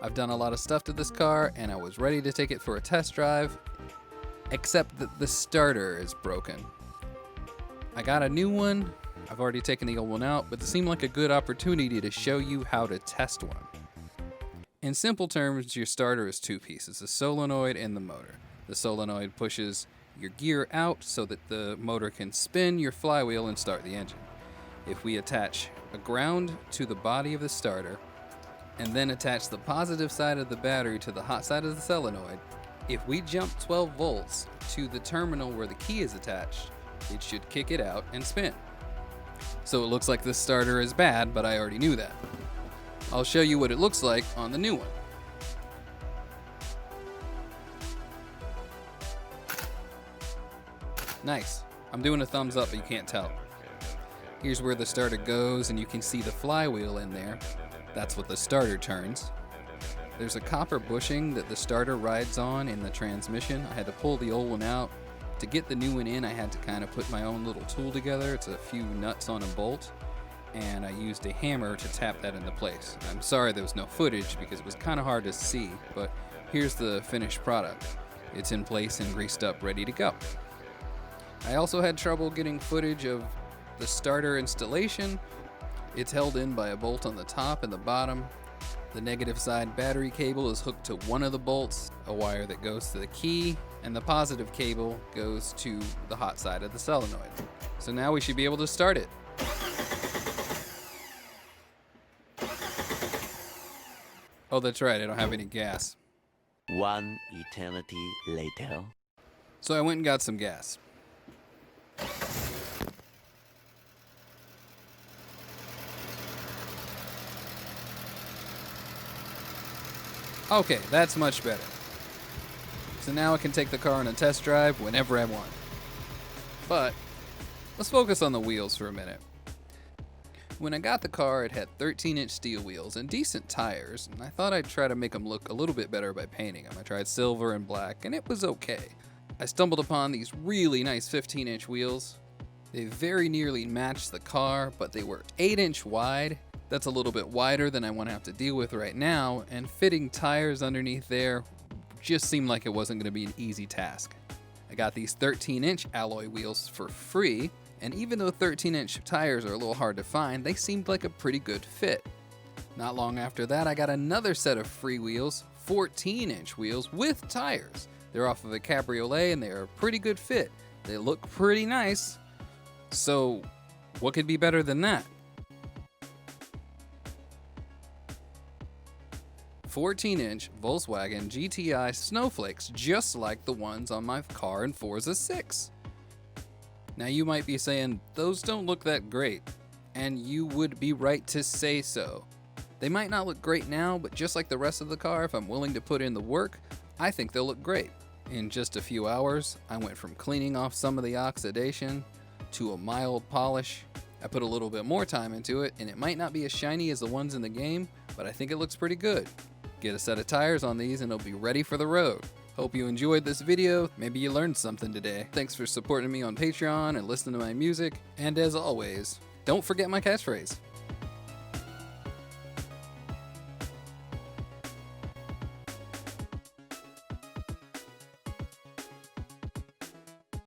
I've done a lot of stuff to this car and I was ready to take it for a test drive, except that the starter is broken. I got a new one. I've already taken the old one out, but it seemed like a good opportunity to show you how to test one. In simple terms, your starter is two pieces, the solenoid and the motor. The solenoid pushes your gear out so that the motor can spin your flywheel and start the engine. If we attach a ground to the body of the starter and then attach the positive side of the battery to the hot side of the solenoid, if we jump 12 volts to the terminal where the key is attached, it should kick it out and spin. So it looks like this starter is bad, but I already knew that. I'll show you what it looks like on the new one. Nice. I'm doing a thumbs up, but you can't tell. Here's where the starter goes, and you can see the flywheel in there. That's what the starter turns. There's a copper bushing that the starter rides on in the transmission. I had to pull the old one out. To get the new one in, I had to kind of put my own little tool together. It's a few nuts on a bolt, and I used a hammer to tap that into place. I'm sorry there was no footage because it was kind of hard to see, but here's the finished product. It's in place and greased up, ready to go. I also had trouble getting footage of the starter installation. It's held in by a bolt on the top and the bottom. The negative side battery cable is hooked to one of the bolts, a wire that goes to the key, and the positive cable goes to the hot side of the solenoid. So now we should be able to start it. Oh, that's right, I don't have any gas. One eternity later. So I went and got some gas. Okay, that's much better. So now I can take the car on a test drive whenever I want. But let's focus on the wheels for a minute. When I got the car, it had 13-inch steel wheels and decent tires, and I thought I'd try to make them look a little bit better by painting them. I tried silver and black, and it was okay. I stumbled upon these really nice 15-inch wheels. They very nearly matched the car, but they were 8-inch wide. That's a little bit wider than I want to have to deal with right now, and fitting tires underneath there just seemed like it wasn't going to be an easy task. I got these 13-inch alloy wheels for free, and even though 13-inch tires are a little hard to find, they seemed like a pretty good fit. Not long after that, I got another set of free wheels, 14-inch wheels with tires. They're off of a Cabriolet and they're a pretty good fit. They look pretty nice. So what could be better than that? 14-inch Volkswagen GTI Snowflakes, just like the ones on my car in Forza 6. Now you might be saying, those don't look that great, and you would be right to say so. They might not look great now, but just like the rest of the car, if I'm willing to put in the work, I think they'll look great. In just a few hours, I went from cleaning off some of the oxidation to a mild polish. I put a little bit more time into it, and it might not be as shiny as the ones in the game, but I think it looks pretty good. Get a set of tires on these and it'll be ready for the road. Hope you enjoyed this video. Maybe you learned something today. Thanks for supporting me on Patreon and listening to my music. And as always, don't forget my catchphrase.